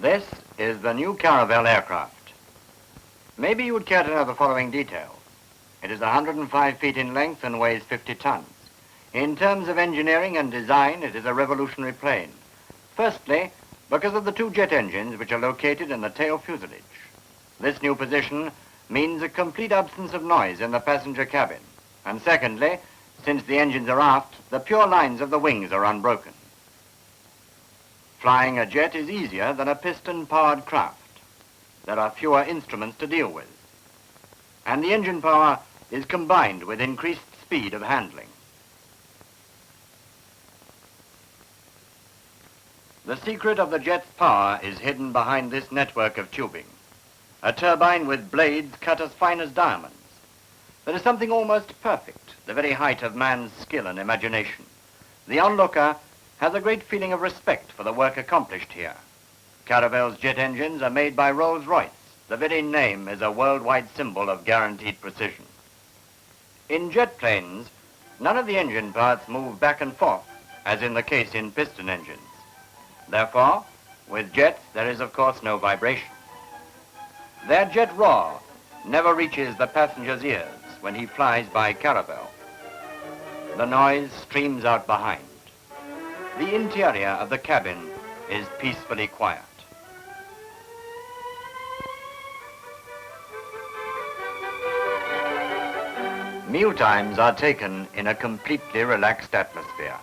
This is the new Caravelle aircraft. Maybe you would care to know the following details. It is 105 feet in length and weighs 50 tons. In terms of engineering and design, it is a revolutionary plane. Firstly, because of the two jet engines which are located in the tail fuselage. This new position means a complete absence of noise in the passenger cabin. And secondly, since the engines are aft, the pure lines of the wings are unbroken. Flying a jet is easier than a piston-powered craft. There are fewer instruments to deal with. And the engine power is combined with increased speed of handling. The secret of the jet's power is hidden behind this network of tubing. A turbine with blades cut as fine as diamonds. There is something almost perfect, the very height of man's skill and imagination. The onlooker has a great feeling of respect for the work accomplished here. Caravelle's jet engines are made by Rolls-Royce. The very name is a worldwide symbol of guaranteed precision. In jet planes, none of the engine parts move back and forth, as in the case in piston engines. Therefore, with jets, there is of course no vibration. Their jet roar never reaches the passenger's ears when he flies by Caravelle. The noise streams out behind. The interior of the cabin is peacefully quiet. Mealtimes are taken in a completely relaxed atmosphere.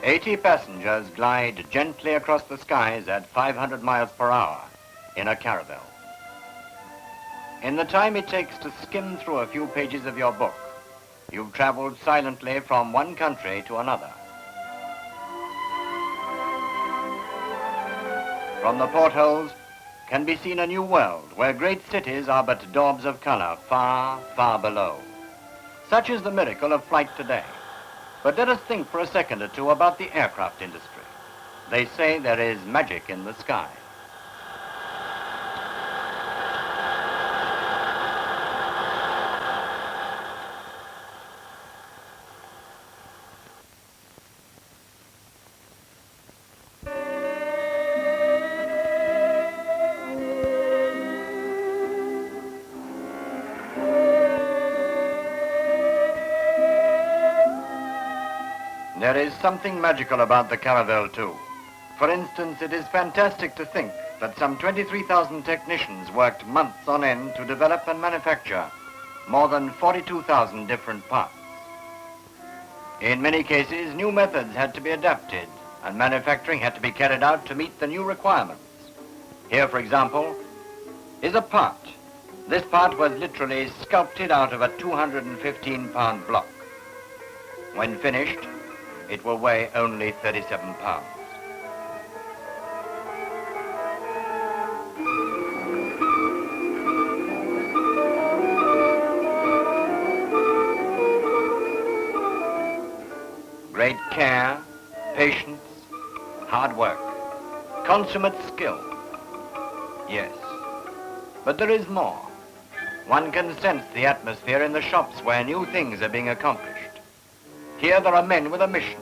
"80 passengers glide gently across the skies at 500 miles per hour in a Caravelle. In the time it takes to skim through a few pages of your book, you've traveled silently from one country to another. From the portholes can be seen a new world where great cities are but daubs of color far, far below. Such is the miracle of flight today. But let us think for a second or two about the aircraft industry. They say there is magic in the sky. There is something magical about the Caravelle too. For instance, it is fantastic to think that some 23,000 technicians worked months on end to develop and manufacture more than 42,000 different parts. In many cases, new methods had to be adapted and manufacturing had to be carried out to meet the new requirements. Here, for example, is a part. This part was literally sculpted out of a 215-pound block. When finished, it will weigh only 37 pounds. Great care, patience, hard work, consummate skill. Yes, but there is more. One can sense the atmosphere in the shops where new things are being accomplished. Here there are men with a mission,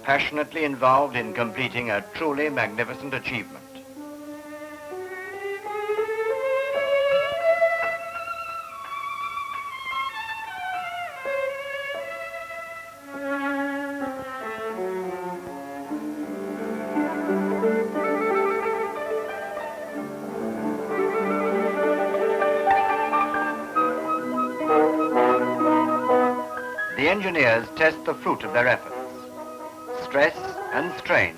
passionately involved in completing a truly magnificent achievement. engineers test the fruit of their efforts. Stress and strain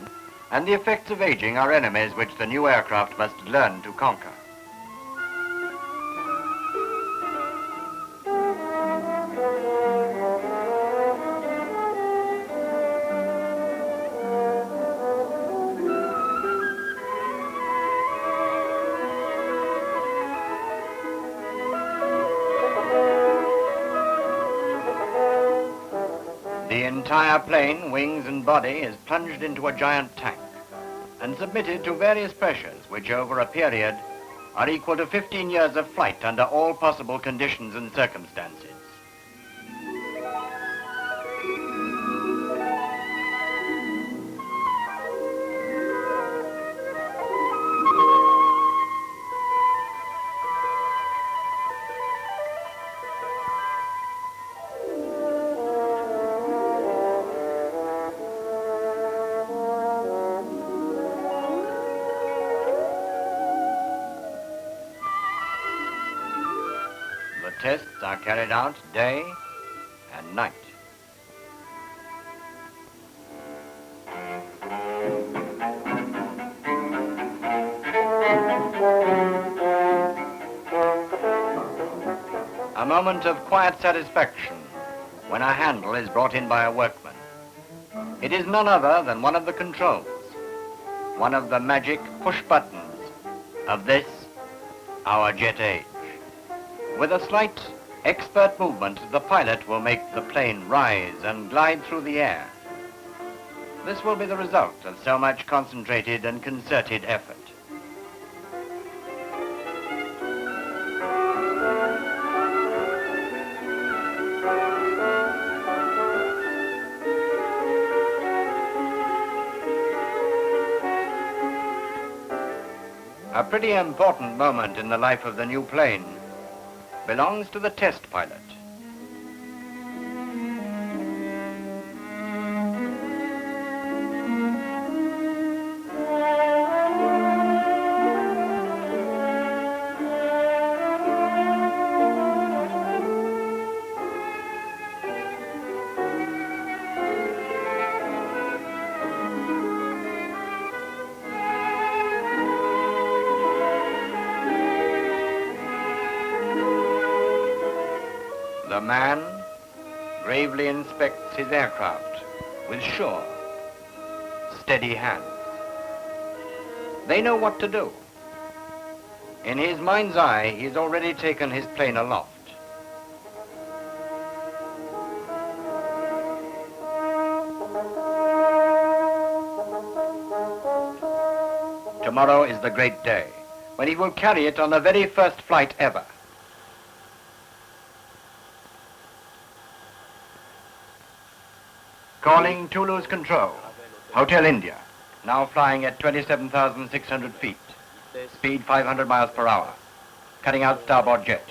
and the effects of aging are enemies which the new aircraft must learn to conquer. The entire plane, wings and body, is plunged into a giant tank and submitted to various pressures which over a period are equal to 15 years of flight under all possible conditions and circumstances. The tests are carried out day and night. A moment of quiet satisfaction when a handle is brought in by a workman. It is none other than one of the controls, one of the magic push buttons of this, our jet age. With a slight, expert movement, the pilot will make the plane rise and glide through the air. This will be the result of so much concentrated and concerted effort. A pretty important moment in the life of the new plane belongs to the test pilot. The man gravely inspects his aircraft with sure, steady hands. They know what to do. In his mind's eye, he's already taken his plane aloft. Tomorrow is the great day, when he will carry it on the very first flight ever. Calling Toulouse Control, Hotel India, now flying at 27,600 feet, speed 500 miles per hour, cutting out starboard jet.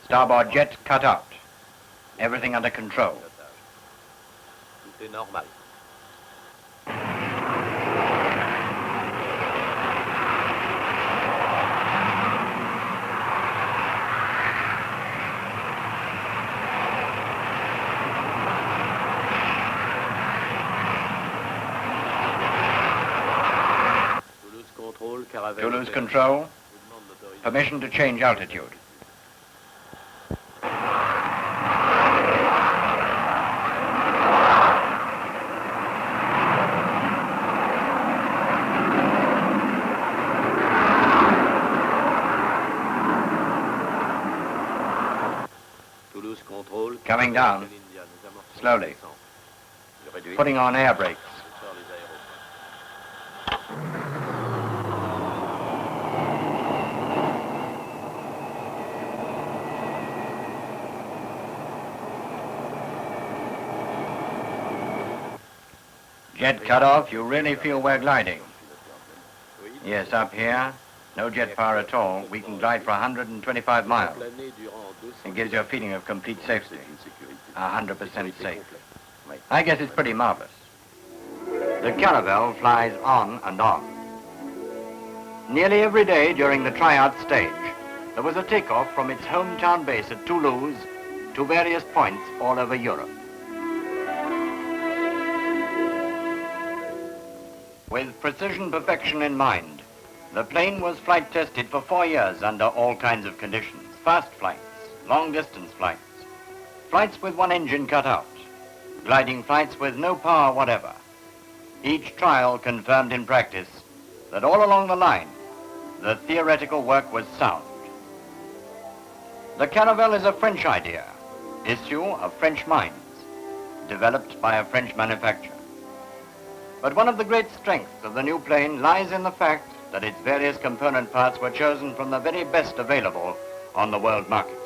Starboard jet cut out, everything under control. Toulouse Control, permission to change altitude. Coming down, slowly, putting on air brakes. Jet cut off, you really feel we're gliding. Yes, up here, no jet power at all. We can glide for 125 miles. It gives you a feeling of complete safety, 100% safe. I guess it's pretty marvelous. The Caravelle flies on and on. Nearly every day during the tryout stage, there was a takeoff from its hometown base at Toulouse to various points all over Europe. With precision perfection in mind, the plane was flight tested for 4 years under all kinds of conditions. Fast flights, long distance flights, flights with one engine cut out, gliding flights with no power whatever. Each trial confirmed in practice that all along the line, the theoretical work was sound. The Caravelle is a French idea, issue of French minds, developed by a French manufacturer. But one of the great strengths of the new plane lies in the fact that its various component parts were chosen from the very best available on the world market.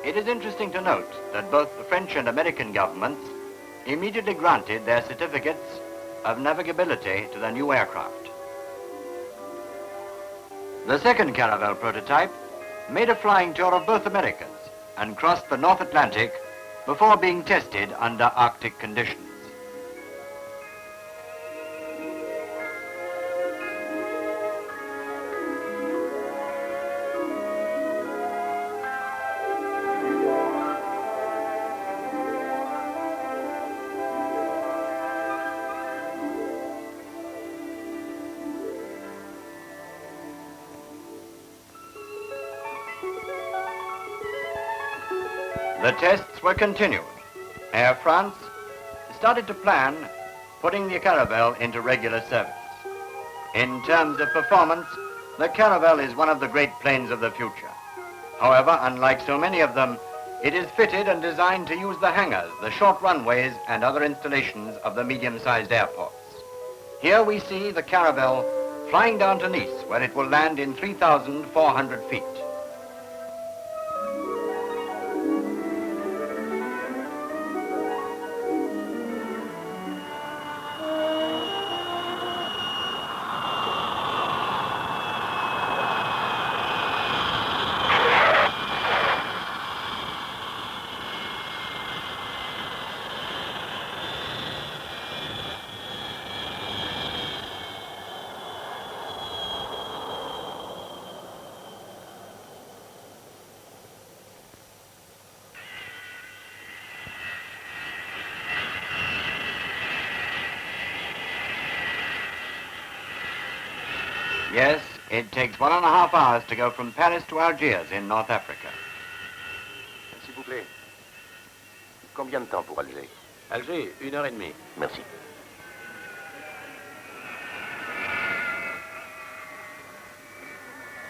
It is interesting to note that both the French and American governments immediately granted their certificates of navigability to the new aircraft. The second Caravelle prototype made a flying tour of both Americas and crossed the North Atlantic before being tested under Arctic conditions. The tests were continued. Air France started to plan putting the Caravelle into regular service. In terms of performance, the Caravelle is one of the great planes of the future. However, unlike so many of them, it is fitted and designed to use the hangars, the short runways, and other installations of the medium-sized airports. Here we see the Caravelle flying down to Nice, where it will land in 3,400 feet. Yes, it takes 1.5 hours to go from Paris to Algiers in North Africa. S'il vous plaît. Combien de temps pour Alger? Alger, 1h30. Merci.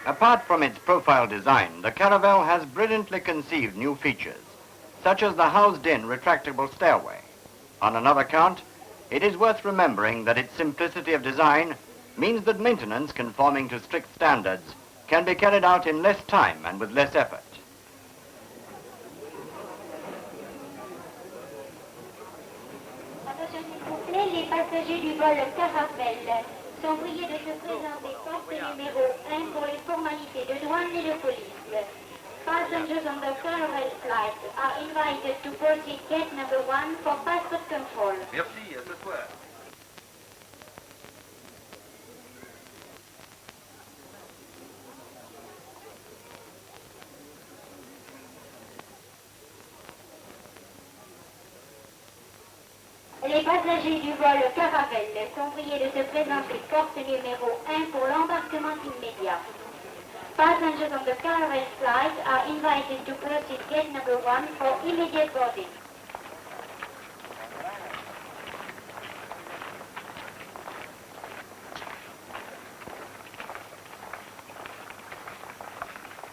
Apart from its profile design, the Caravelle has brilliantly conceived new features, such as the housed-in retractable stairway. On another count, it is worth remembering that its simplicity of design means that maintenance conforming to strict standards can be carried out in less time and with less effort. Attention s'il vous plaît, les passagers du vol Caravelle sont priés de se présenter porte numéro 1 pour les formalités de douane et de police. Passengers on the Caravelle flight are invited to proceed gate number 1 for passport control. Merci, à ce soir. Les passagers du vol Caravelle sont priés de se présenter porte numéro 1 pour l'embarquement immédiat. Passengers on the Caravelle flight are invited to proceed gate number 1 for immediate boarding.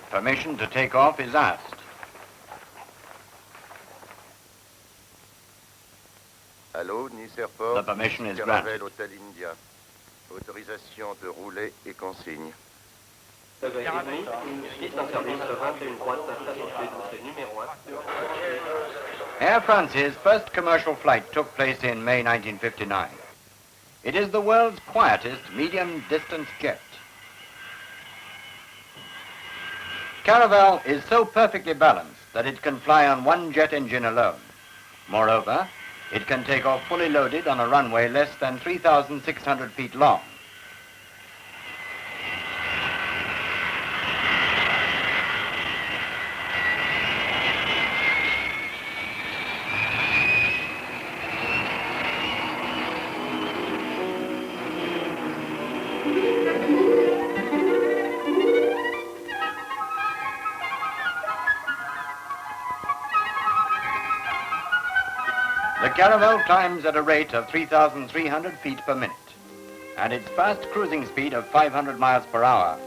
Permission to take off is asked. Allô, Nice Airport. The permission is Caravelle granted. Hôtel India. Autorisation de rouler et consigne. Air France's first commercial flight took place in May 1959. It is the world's quietest medium-distance jet. Caravelle is so perfectly balanced that it can fly on one jet engine alone. Moreover, it can take off fully loaded on a runway less than 3,600 feet long. The Caravelle climbs at a rate of 3,300 feet per minute, and its fast cruising speed of 500 miles per hour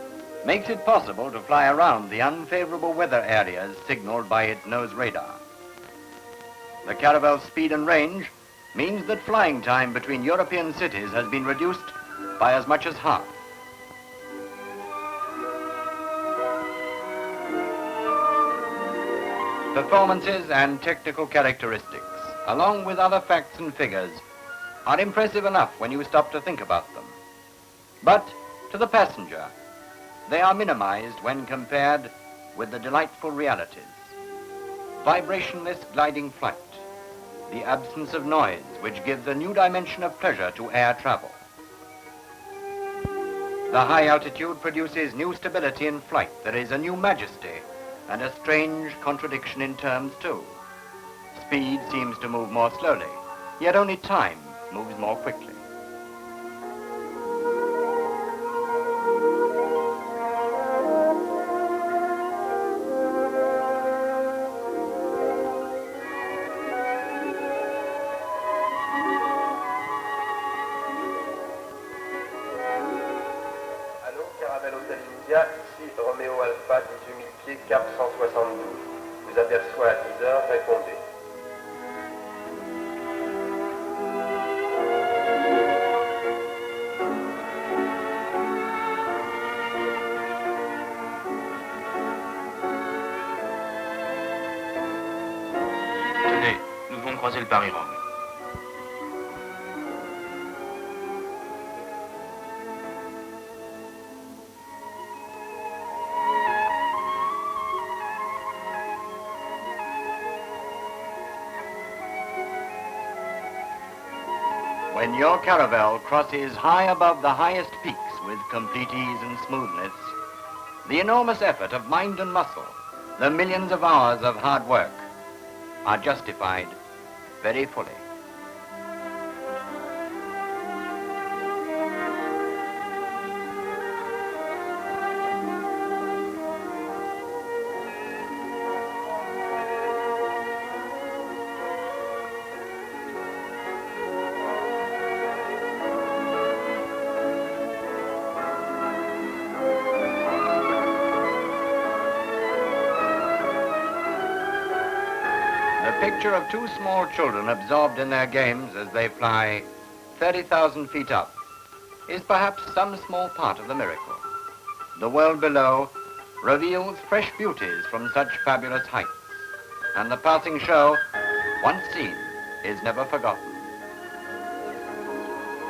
makes it possible to fly around the unfavorable weather areas signaled by its nose radar. The Caravelle's speed and range means that flying time between European cities has been reduced by as much as half. Performances and technical characteristics, along with other facts and figures, are impressive enough when you stop to think about them. But to the passenger, they are minimized when compared with the delightful realities. Vibrationless gliding flight, the absence of noise which gives a new dimension of pleasure to air travel. The high altitude produces new stability in flight. There is a new majesty and a strange contradiction in terms too. Speed seems to move more slowly, yet only time moves more quickly. Allô, Caravelle Hôtel India, ici Roméo Alpha, 18 000 pieds, cap 172. Vous aperçoit à 10 heures, répondez. Tenez, nous devons croiser le Paris-Rome. When your Caravelle crosses high above the highest peaks with complete ease and smoothness, the enormous effort of mind and muscle, the millions of hours of hard work, are justified very fully. The picture of two small children absorbed in their games as they fly 30,000 feet up is perhaps some small part of the miracle. The world below reveals fresh beauties from such fabulous heights, and the passing show, once seen, is never forgotten.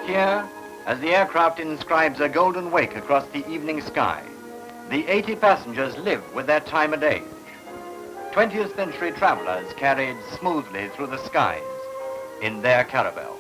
Here, as the aircraft inscribes a golden wake across the evening sky, the 80 passengers live with their time and age. 20th century travelers carried smoothly through the skies in their Caravelle.